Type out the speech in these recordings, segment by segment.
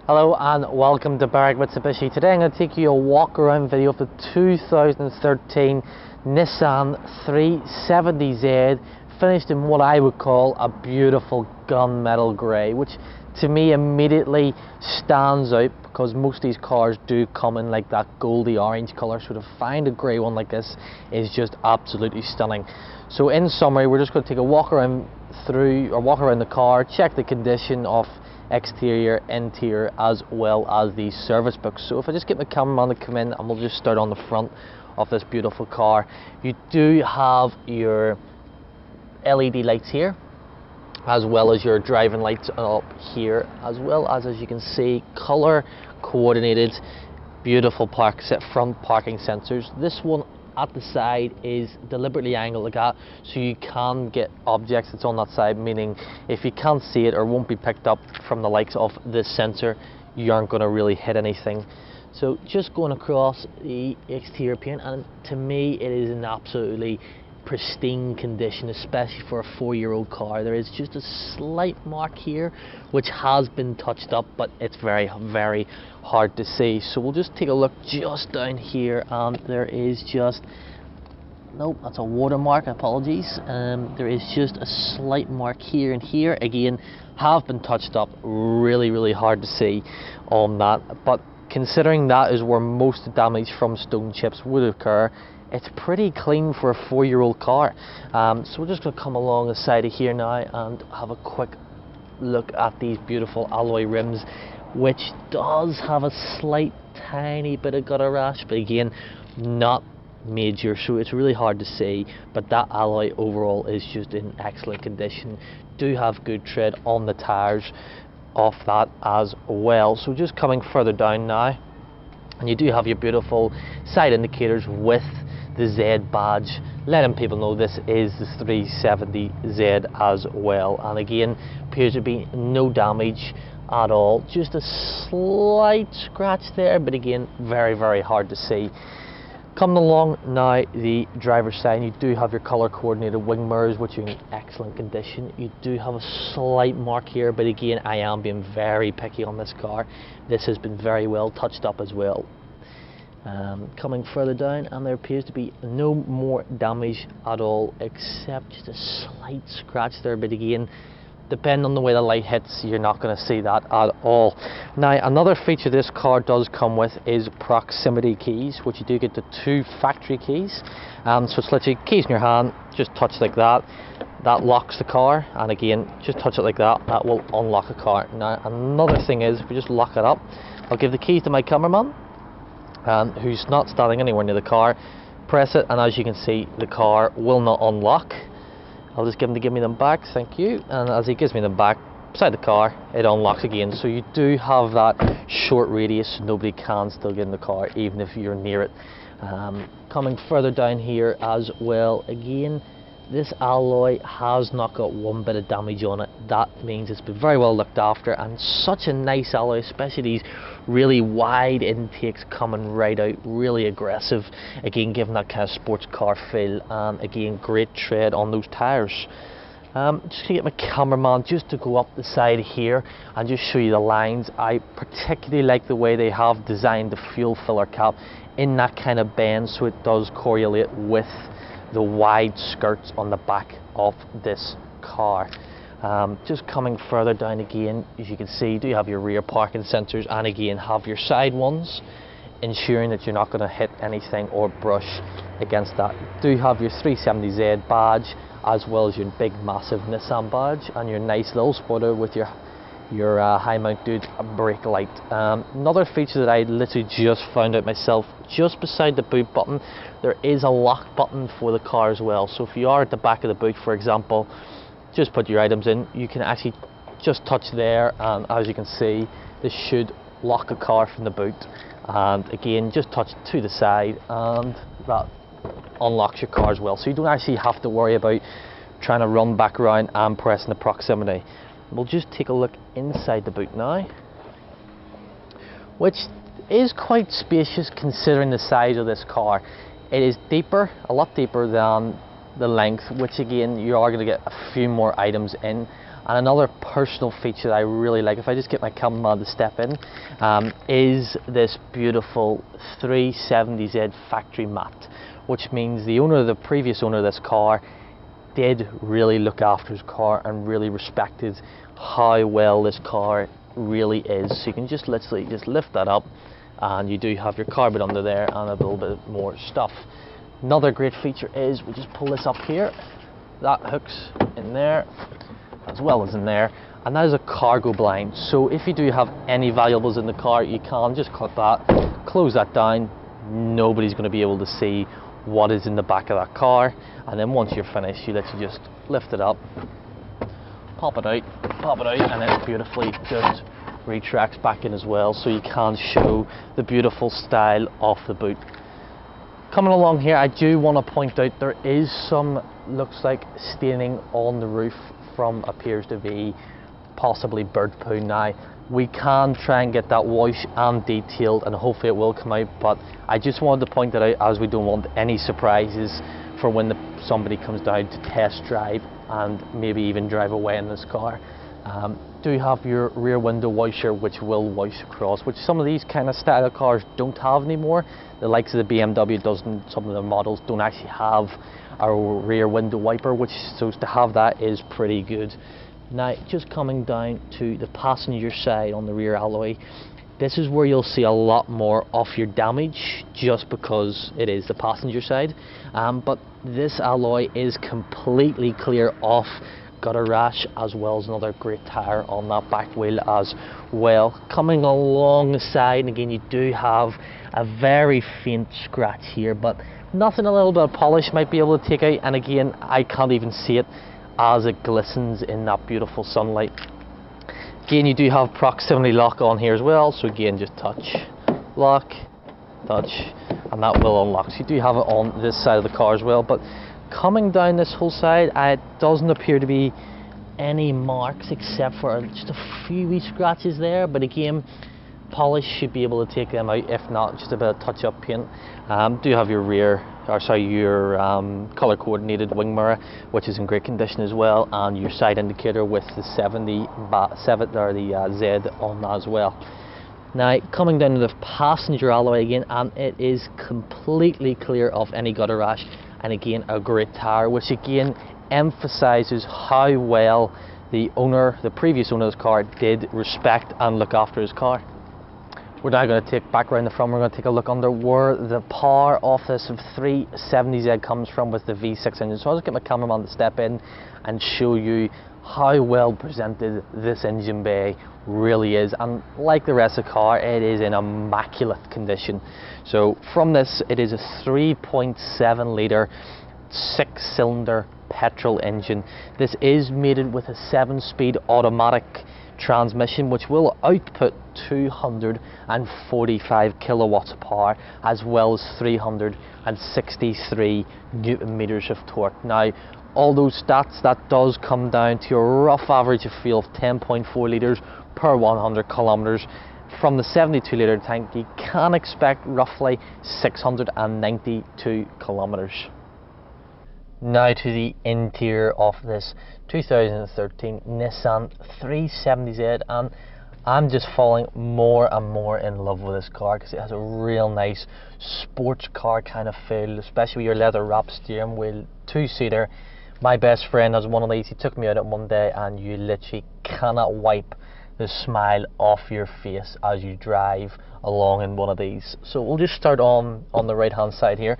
Hello and welcome to Barrack Mitsubishi. Today I'm going to take you a walk around video of the 2013 Nissan 370Z, finished in what I would call a beautiful gunmetal grey, which to me immediately stands out because most of these cars do come in like that goldy orange colour, so to find a grey one like this is just absolutely stunning. So in summary, we're just going to take a walk around the car, check the condition of exterior, interior, as well as the service book. So if I just get my cameraman to come in and we'll just start on the front of this beautiful car. You do have your LED lights here, as well as your driving lights up here, as well as you can see, color coordinated, beautiful front parking sensors. This one at the side is deliberately angled like that so you can get objects that's on that side, meaning if you can't see it or won't be picked up from the likes of this sensor, you aren't going to really hit anything. So just going across the exterior paint, and to me it is an absolutely pristine condition, especially for a 4-year-old car. There is just a slight mark here which has been touched up, but it's very, very hard to see. So we'll just take a look just down here, and there is just, nope, that's a watermark, apologies. There is just a slight mark here and here, again have been touched up, really, really hard to see on that, but considering that is where most damage from stone chips would occur, it's pretty clean for a 4-year-old car. So we're just going to come along the side of here now and have a quick look at these beautiful alloy rims, which does have a slight tiny bit of gutter rash, but again not major, so it's really hard to see. But that alloy overall is just in excellent condition. Do have good tread on the tires of that as well. So just coming further down now, and you do have your beautiful side indicators with the Z badge, letting people know this is the 370Z as well. And again, appears to be no damage at all, just a slight scratch there, but again very, very hard to see. Coming along now the driver's side, you do have your color coordinated wing mirrors, which are in excellent condition. You do have a slight mark here, but again I am being very picky on this car. This has been very well touched up as well. Coming further down, and there appears to be no more damage at all, except just a slight scratch there, but again depending on the way the light hits, you're not going to see that at all. Now another feature this car does come with is proximity keys, which you do get the 2 factory keys. So it's literally keys in your hand, just touch like that, that locks the car, and again just touch it like that, that will unlock the car. Now another thing is, if we just lock it up, I'll give the keys to my cameraman, who's not standing anywhere near the car. Press it, and as you can see, the car will not unlock. I'll just get him to give me them back, thank you. And as he gives me them back beside the car, it unlocks again. So you do have that short radius, so nobody can still get in the car even if you're near it. Coming further down here as well, again this alloy has not got one bit of damage on it. That means it's been very well looked after, and such a nice alloy, especially these really wide intakes coming right out, really aggressive, again giving that kind of sports car feel, and again great tread on those tires. Just to get my cameraman just to go up the side here and just show you the lines. I particularly like the way they have designed the fuel filler cap in that kind of bend, so it does correlate with the wide skirts on the back of this car. Just coming further down again, as you can see, you do have your rear parking sensors, and again have your side ones, ensuring that you're not going to hit anything or brush against that. You do have your 370Z badge, as well as your big massive Nissan badge, and your nice little spoiler with your high mounted brake light. Another feature that I literally just found out myself, just beside the boot button there is a lock button for the car as well. So if you are at the back of the boot, for example, just put your items in, you can actually just touch there, and as you can see, this should lock a car from the boot. And again, just touch to the side and that unlocks your car as well, so you don't actually have to worry about trying to run back around and pressing the proximity. We'll just take a look inside the boot now, which is quite spacious considering the size of this car. It is deeper, a lot deeper than the length, which again you are going to get a few more items in, And another personal feature that I really like, if I just get my cameraman to step in, is this beautiful 370Z factory mat, which means the previous owner of this car did really look after his car and really respected how well this car really is. So you can just literally just lift that up, and you do have your carpet under there and a little bit more stuff. Another great feature is we just pull this up here, that hooks in there as well as in there, and that is a cargo blind. So if you do have any valuables in the car, you can just cut that, close that down, nobody's going to be able to see what is in the back of that car. And then once you're finished, you literally just lift it up, pop it out, and it beautifully just retracts back in as well, so you can show the beautiful style of the boot. Coming along here, I do want to point out there is some, looks like, staining on the roof from appears to be possibly bird poo. Now we can try and get that washed and detailed, and hopefully it will come out, but I just wanted to point that out, as we don't want any surprises for when somebody comes down to test drive and maybe even drive away in this car. Do have your rear window washer, which will wash across, which some of these kind of style of cars don't have anymore. The likes of the BMW doesn't, some of the models don't actually have a rear window wiper, which, so to have that is pretty good. Now just coming down to the passenger side on the rear alloy, this is where you'll see a lot more of your damage, just because it is the passenger side, but this alloy is completely clear off gutter rash, as well as another great tire on that back wheel as well. Coming along the side, and again you do have a very faint scratch here, but nothing a little bit of polish might be able to take out, and again I can't even see it as it glistens in that beautiful sunlight. Again, you do have proximity lock on here as well, so again just touch, lock, touch, and that will unlock. So you do have it on this side of the car as well, but coming down this whole side, it doesn't appear to be any marks except for just a few wee scratches there, but again polish should be able to take them out, if not just a bit of touch up paint. Do have your your color coordinated wing mirror, which is in great condition as well, and your side indicator with the Z on that as well. Now coming down to the passenger alloy again, and it is completely clear of any gutter rash, and again a great tire, which again emphasizes how well the previous owner of this car did respect and look after his car. We're now going to take back around the front, we're going to take a look under where the power of this 370Z comes from with the V6 engine. So I'll just get my cameraman to step in and show you how well presented this engine bay really is, and like the rest of the car, it is in immaculate condition. So from this, it is a 3.7 litre 6-cylinder petrol engine. This is mated with a 7-speed automatic transmission, which will output 245 kilowatts of power, as well as 363 newton meters of torque. Now all those stats, that does come down to a rough average of fuel of 10.4 litres per 100 kilometers. From the 72 litre tank, you can expect roughly 692 kilometers. Now to the interior of this 2013 Nissan 370Z, and I'm just falling more and more in love with this car because it has a real nice sports car kind of feel, especially with your leather wrap steering wheel, 2-seater. My best friend has one of these. He took me out at one day, and you literally cannot wipe the smile off your face as you drive along in one of these. So we'll just start on the right hand side here.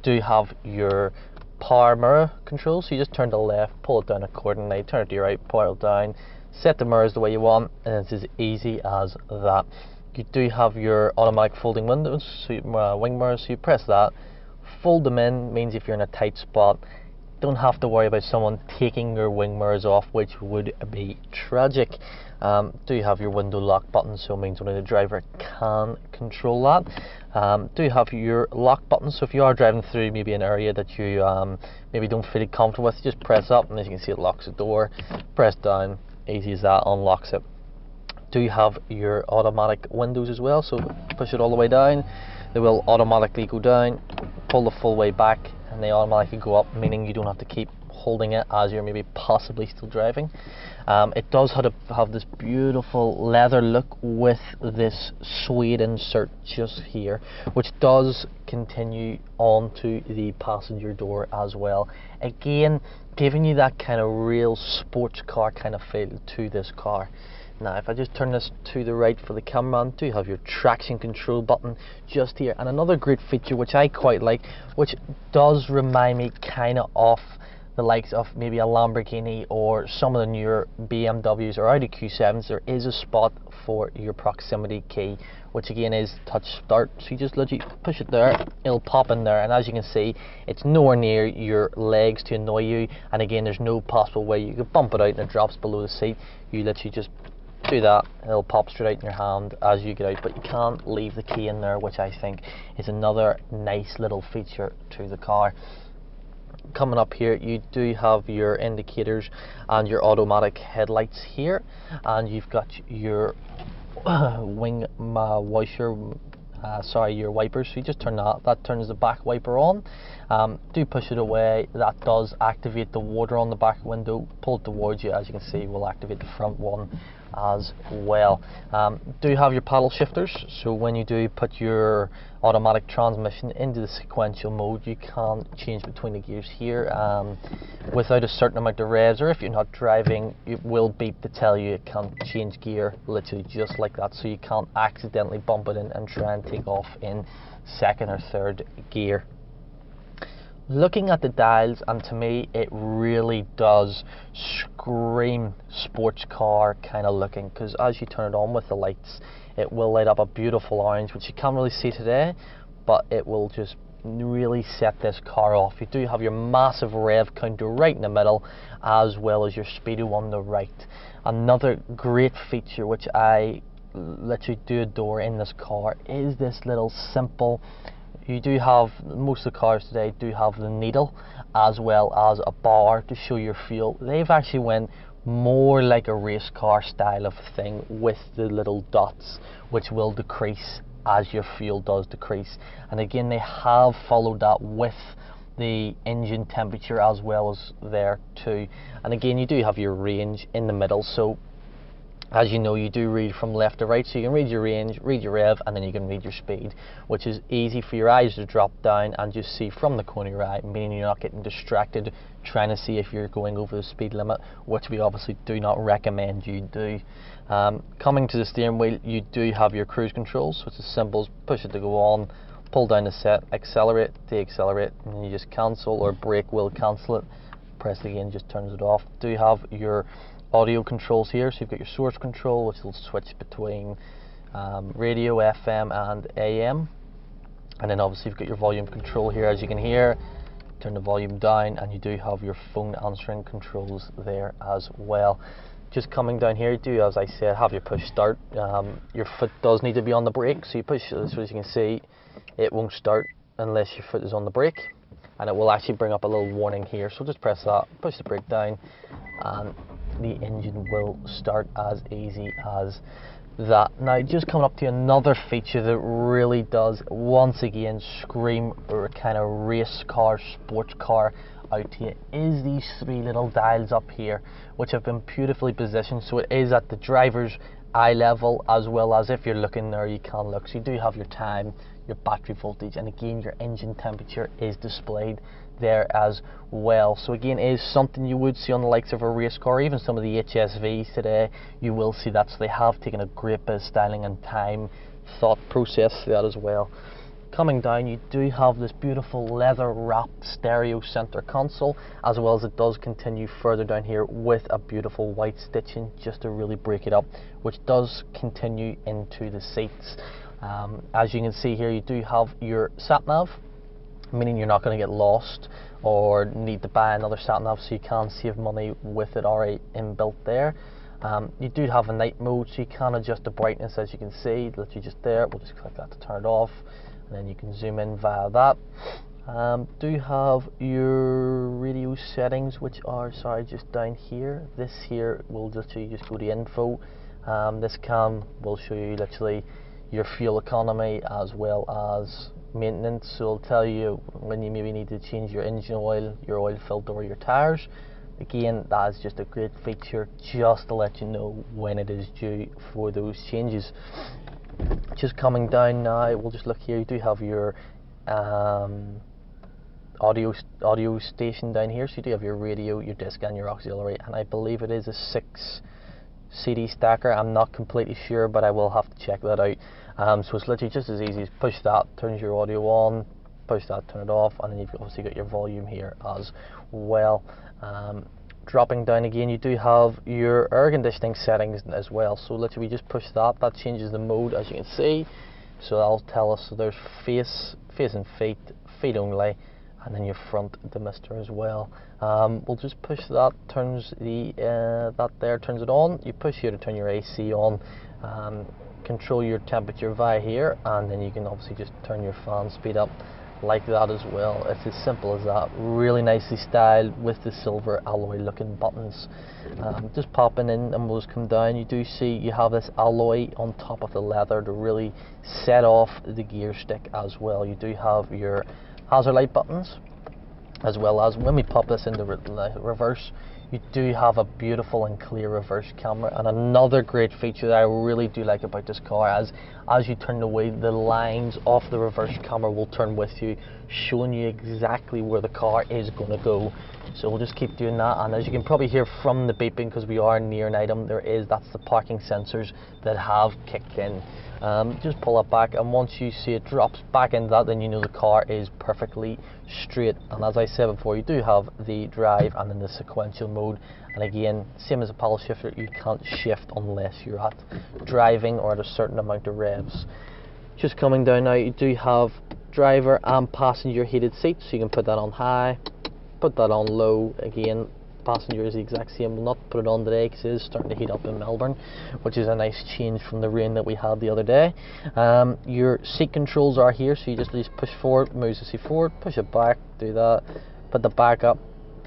Do have your power mirror control, so you just turn to the left, pull it down accordingly, turn it to your right, pull it down, set the mirrors the way you want, and it's as easy as that. You do have your automatic folding windows, so wing mirrors, so you press that, fold them in, means if you're in a tight spot, don't have to worry about someone taking your wing mirrors off, which would be tragic. Do you have your window lock button, so it means only the driver can control that. Do you have your lock button, so if you are driving through maybe an area that you maybe don't feel comfortable with, just press up, and as you can see, it locks the door. Press down, easy as that, unlocks it. Do you have your automatic windows as well, so push it all the way down, they will automatically go down, pull the full way back, and they automatically go up, meaning you don't have to keep holding it as you're maybe possibly still driving. It does have this beautiful leather look with this suede insert just here, which does continue onto the passenger door as well, again giving you that kind of real sports car kind of feel to this car. Now if I just turn this to the right for the cameraman, do have your traction control button just here, and another great feature which I quite like, which does remind me kind of of the likes of maybe a Lamborghini or some of the newer BMWs or Audi Q7s, there is a spot for your proximity key, which again is touch start. So you just literally push it there, it'll pop in there, and as you can see, it's nowhere near your legs to annoy you, and again there's no possible way you could bump it out and it drops below the seat. You literally just do that, it'll pop straight out in your hand as you get out, but you can't leave the key in there, which I think is another nice little feature to the car. Coming up here, you do have your indicators and your automatic headlights here, and you've got your wing washer, your wipers. So you just turn that turns the back wiper on. Do push it away, that does activate the water on the back window. Pull it towards you, as you can see, will activate the front one as well. Do have your paddle shifters, so when you do put your automatic transmission into the sequential mode, you can change between the gears here without a certain amount of revs, or if you're not driving, it will beep to tell you it can change gear literally just like that, so you can't accidentally bump it in and try and take off in second or third gear. Looking at the dials, and to me it really does scream sports car kind of looking, because as you turn it on with the lights, it will light up a beautiful orange, which you can't really see today, but it will just really set this car off. You do have your massive rev counter right in the middle, as well as your speedo on the right. Another great feature which I literally do adore in this car is this little simple, you do have, most of the cars today do have the needle as well as a bar to show your fuel. They've actually went more like a race car style of thing with the little dots, which will decrease as your fuel does decrease. And again, they have followed that with the engine temperature as well as there too. And again, you do have your range in the middle, so as you know, you do read from left to right, so you can read your range, read your rev, and then you can read your speed, which is easy for your eyes to drop down and just see from the corner of your eye, meaning you're not getting distracted trying to see if you're going over the speed limit, which we obviously do not recommend you do. Coming to the steering wheel, you do have your cruise controls, which is simple, push it to go on, pull down the set, accelerate, deaccelerate, and then you just cancel, or brake will cancel it, press it again, just turns it off. Do you have your audio controls here, so you've got your source control, which will switch between radio, FM and AM, and then obviously you've got your volume control here, as you can hear. Turn the volume down, and you do have your phone answering controls there as well. Just coming down here, you do, as I said, have your push start. Your foot does need to be on the brake, so you push, so as you can see, it won't start unless your foot is on the brake, and it will actually bring up a little warning here, so just press that, push the brake down, and the engine will start as easy as that. Now, just coming up to another feature that really does once again scream or kind of race car, sports car out to you, is these three little dials up here, which have been beautifully positioned, so it is at the driver's eye level, as well as if you're looking there you can look. So you do have your time, your battery voltage, and again your engine temperature is displayed there as well. So again, it is something you would see on the likes of a race car, even some of the HSVs today, you will see that. So they have taken a great bit of styling and time thought process to that as well. Coming down, you do have this beautiful leather wrapped stereo center console, as well as it does continue further down here with a beautiful white stitching just to really break it up, which does continue into the seats. As you can see here, you do have your sat nav, meaning you're not going to get lost or need to buy another sat nav, so you can save money with it already inbuilt there. You do have a night mode, so you can adjust the brightness, as you can see, literally just there. We'll just click that to turn it off, and then you can zoom in via that. Do have your radio settings, which are, sorry, just down here. This here will literally just go to info. This cam will show you literally your fuel economy as well as maintenance. So it'll tell you when you maybe need to change your engine oil, your oil filter, or your tires. Again, that is just a great feature just to let you know when it is due for those changes. Just coming down now, we'll just look here. You do have your audio station down here, so you do have your radio, your disc, and your auxiliary, and I believe it is a 6 CD stacker. I'm not completely sure, but I will have to check that out. So it's literally just as easy as push that, turns your audio on, push that, turn it off, and then you've obviously got your volume here as well. Dropping down again, you do have your air conditioning settings as well. So literally just push that, that changes the mode, as you can see. So that'll tell us, so there's face and feet only, and then your front demister as well. We'll just push that, turns the that there turns it on. You push here to turn your AC on, control your temperature via here, and then you can obviously just turn your fan speed up like that as well. It's as simple as that. Really nicely styled with the silver alloy looking buttons. Just popping in, and we'll just come down. You do see you have this alloy on top of the leather to really set off the gear stick as well. You do have your hazard light buttons, as well as when we pop this into reverse, you do have a beautiful and clear reverse camera. And another great feature that I really do like about this car is as you turn away, the lines of the reverse camera will turn with you, showing you exactly where the car is going to go. So we'll just keep doing that, and as you can probably hear from the beeping, because we are near an item, that's the parking sensors that have kicked in. Just pull it back, and once you see it drops back into that, then you know the car is perfectly straight. And as I said before, you do have the drive and then the sequential mode, and again, same as a paddle shifter, you can't shift unless you're at driving or at a certain amount of revs. Just coming down now, you do have driver and passenger heated seats, so you can put that on high, put that on low. Again, passenger is the exact same. We'll not put it on today because it is starting to heat up in Melbourne, which is a nice change from the rain that we had the other day. Your seat controls are here, so you just push forward, moves the seat forward, push it back, do that, put the back up,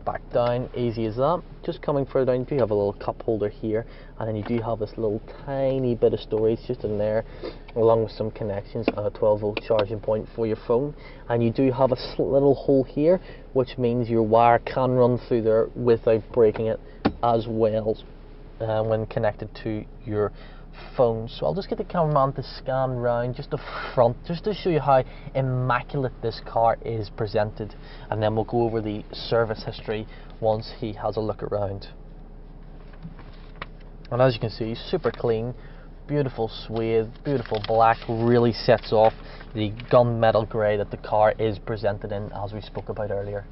back down, easy as that. Just coming further down, you do have a little cup holder here, and then you do have this little tiny bit of storage just in there, along with some connections and a 12-volt charging point for your phone. And you do have a little hole here, which means your wire can run through there without breaking it as well when connected to your phone. So I'll just get the cameraman to scan round just the front, just to show you how immaculate this car is presented, and then we'll go over the service history once he has a look around. And as you can see, super clean, beautiful suede, beautiful black, really sets off the gunmetal grey that the car is presented in, as we spoke about earlier.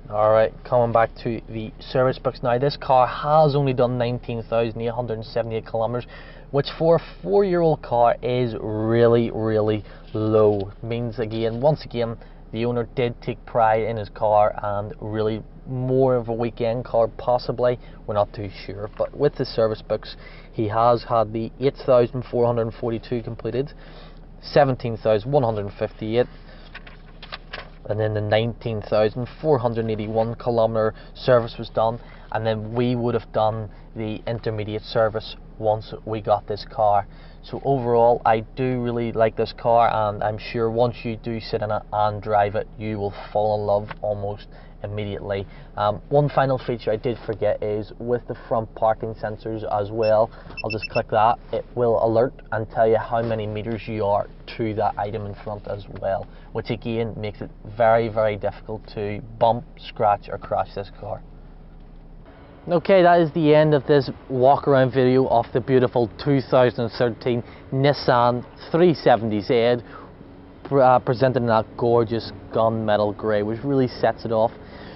Alright, coming back to the service books now. This car has only done 19,878 kilometers, which for a 4-year-old car is really, really low. Means again, once again, the owner did take pride in his car, and really more of a weekend car possibly, we're not too sure. But with the service books, he has had the 8,442 completed, 17,158, and then the 19,481 kilometer service was done, and then we would have done the intermediate service once we got this car. So overall, I do really like this car, and I'm sure once you do sit in it and drive it, you will fall in love almost immediately. One final feature I did forget is with the front parking sensors as well. I'll just click that, it will alert and tell you how many meters you are to that item in front as well, which again makes it very, very difficult to bump, scratch or crash this car. Okay, that is the end of this walk around video of the beautiful 2013 Nissan 370Z, presented in that gorgeous gunmetal grey, which really sets it off.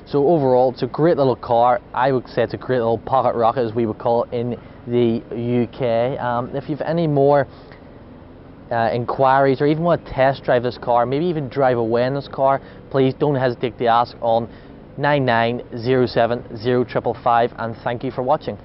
So overall, it's a great little car. I would say it's a great little pocket rocket, as we would call it in the UK. If you have any more inquiries, or even want to test drive this car, maybe even drive away in this car, please don't hesitate to ask on 99070555, and thank you for watching.